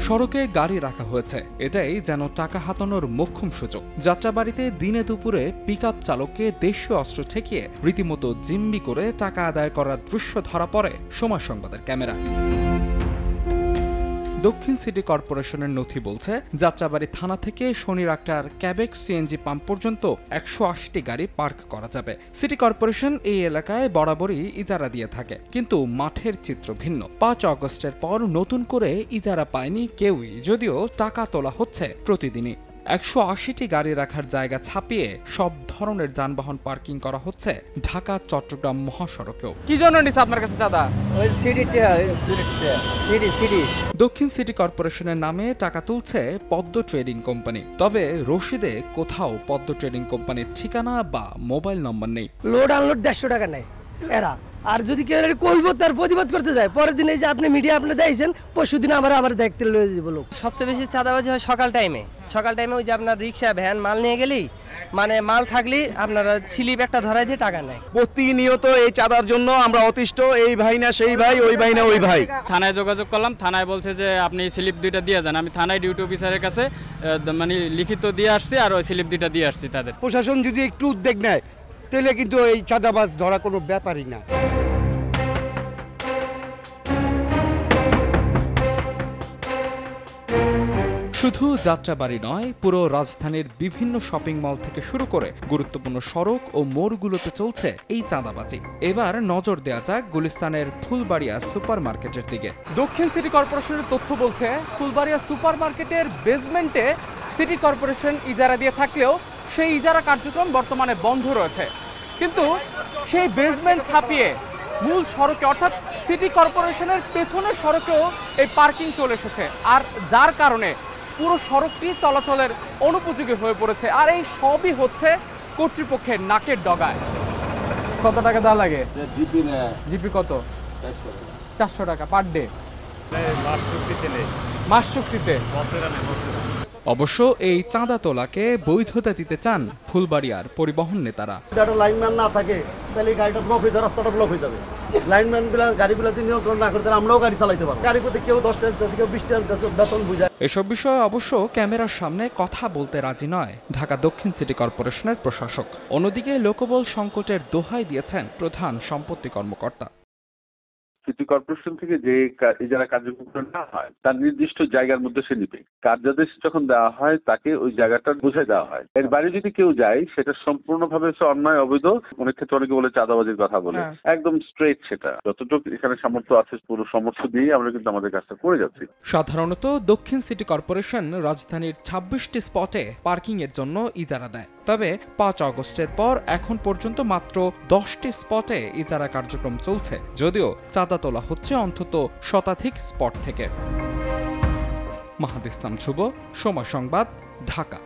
সড়কে গাড়ি রাখা হয়েছে, এটাই যেন টাকা হাতানোর মোক্ষম সুযোগ। যাত্রাবাড়িতে দিনে দুপুরে পিকআপ চালককে দেশীয় অস্ত্র ঠেকিয়ে রীতিমতো জিম্মি করে টাকা আদায় করার দৃশ্য ধরা পড়ে সময় সংবাদের ক্যামেরা। দক্ষিণ সিটি কর্পোরেশনের নথি বলছে, যাত্রাবাড়ি থানা থেকে শনির আক্তার ক্যাবেক সিএনজি পাম্প পর্যন্ত 180টি গাড়ি পার্ক করা যাবে। সিটি কর্পোরেশন এই এলাকায় বরাবরই ইজারা দিয়ে থাকে, কিন্তু মাঠের চিত্র ভিন্ন। 5 আগস্টের পর নতুন করে ইজারা পায়নি কেউই, যদিও টাকা তোলা হচ্ছে প্রতিদিনই। 180টি গাড়ি রাখার জায়গা ছাপিয়ে সব ধরনের যানবাহন পার্কিং করা হচ্ছে ঢাকা চট্টগ্রাম মহাসড়কেও। কি জন্য নিছে আপনার কাছে চাঁদা? দক্ষিণ সিটি কর্পোরেশনের নামে টাকা তুলছে পদ্ম ট্রেডিং কোম্পানি, তবে রশিদে কোথাও পদ্ম ট্রেডিং কোম্পানির ঠিকানা বা মোবাইল নম্বর নেই। লোড আনলোড 150 টাকা নেয় এরা, আর যদি কেউ কইব তার প্রতিবাদ করতে যায়, পরের দিন এই যে আপনি মিডিয়া আপনি দিয়েছেন, পরশু দিন আমার দেখতে লয়ে যাব লোক। সবচেয়ে বেশি চাঁদাবাজি হয় সকাল টাইমে ওই যে আপনার রিক্সা ভ্যান মাল নিয়ে গেলেই, মানে মাল থাকলেই আপনারা স্লিপ একটা ধরাই দিয়ে টাকা নেয়। প্রতিনিয়ত এই চাঁদার জন্য আমরা অতিষ্ঠ। এই ভাই না সেই ভাই, ওই ভাই না ওই ভাই। থানায় যোগাযোগ করলাম, থানায় বলছে যে আপনি স্লিপ 2টা দিয়ে যান। আমি থানায় ডিউটি অফিসারের কাছে মানে লিখিত দিয়ে আসছি, আর ওই স্লিপ 2টা দিয়ে আসছি তাদের। প্রশাসন যদি একটু উদ্যোগ নেয় তাহলে কিন্তু এই চাঁদাবাজ ধরা কোনো ব্যাপারই না। শুধু যাত্রাবাড়ি নয়, পুরো রাজধানীর বিভিন্ন শপিং মল থেকে শুরু করে গুরুত্বপূর্ণ সড়ক ও মোড়গুলোতে চলছে এই চাঁদাবাজি। এবার নজর দেয়া যাক গুলিস্তানের ফুলবাড়িয়া সুপার মার্কেটের দিকে। দক্ষিণ সিটি কর্পোরেশনের তথ্য বলছে, ফুলবাড়িয়া সুপার মার্কেটের বেসমেন্টে সিটি কর্পোরেশন ইজারা দিয়ে থাকলেও সেই ইজারা কার্যক্রম বর্তমানে বন্ধ রয়েছে। কিন্তু সেই বেসমেন্ট ছাপিয়ে মূল সড়কে, অর্থাৎ সিটি কর্পোরেশনের পেছনের সড়কেও এই পার্কিং চলে এসেছে, আর যার কারণে পুরো সড়কটি চলাচলের অনুপযোগী হয়ে পড়েছে। আর এই সবই হচ্ছে কর্তৃপক্ষের নাকের ডগায়। কত টাকা দেওয়া লাগে? জিপি কত? 400 টাকা পার ডে। মাস চুক্তিতে। অবশ্য এই চাঁদা তোলাকে বৈধতা দিতে চান ফুলবাড়িয়ার পরিবহন নেতারা। লাইনম্যান না থাকে তাহলে গাড়িটা ব্লক হয়ে যাবে, রাস্তাটা ব্লক হয়ে যাবে। লাইনম্যান গুলা গাড়িগুলো নিয়ন্ত্রণ না করতে আমরাও গাড়ি চালাইতে পারবো। গাড়ি করতে কেউ 10 টাকা কেউ 20 টাকা বেতন বুঝায়। এসব বিষয়ে অবশ্য ক্যামেরার সামনে কথা বলতে রাজি নয় ঢাকা দক্ষিণ সিটি কর্পোরেশনের প্রশাসক। অন্যদিকে লোকবল সংকটের দোহাই দিয়েছেন প্রধান সম্পত্তি কর্মকর্তা। সিটি কর্পোরেশন থেকে যে ইজারা কার্যক্রম না হয় তার নির্দিষ্ট জায়গার মধ্যে সে নিবে। কার্যাদেশ যখন দেওয়া হয় তাকে ওই জায়গাটা বুঝাই দেওয়া হয়। এর বাইরে যদি কেউ যায় সেটা সম্পূর্ণভাবে অন্যায়, অবৈধ। অনেক ক্ষেত্রে অনেকে বলে চাঁদাবাজির কথা বলে, একদম স্ট্রেট সেটা। যতটুকু এখানে সামর্থ্য আছে পুরো সামর্থ্য দিয়ে আমরা কিন্তু আমাদের কাজটা করে যাচ্ছি। সাধারণত দক্ষিণ সিটি কর্পোরেশন রাজধানীর 26টি স্পটে পার্কিং এর জন্য ইজারা দেয়, তবে 5 আগস্টের পর এখন পর্যন্ত মাত্র 10টি স্পটে ইজারা কার্যক্রম চলছে, যদিও চাঁদা তোলা হচ্ছে অন্তত শতাধিক স্পট থেকে। মাহাদ ইসলাম শুভ, সময় সংবাদ, ঢাকা।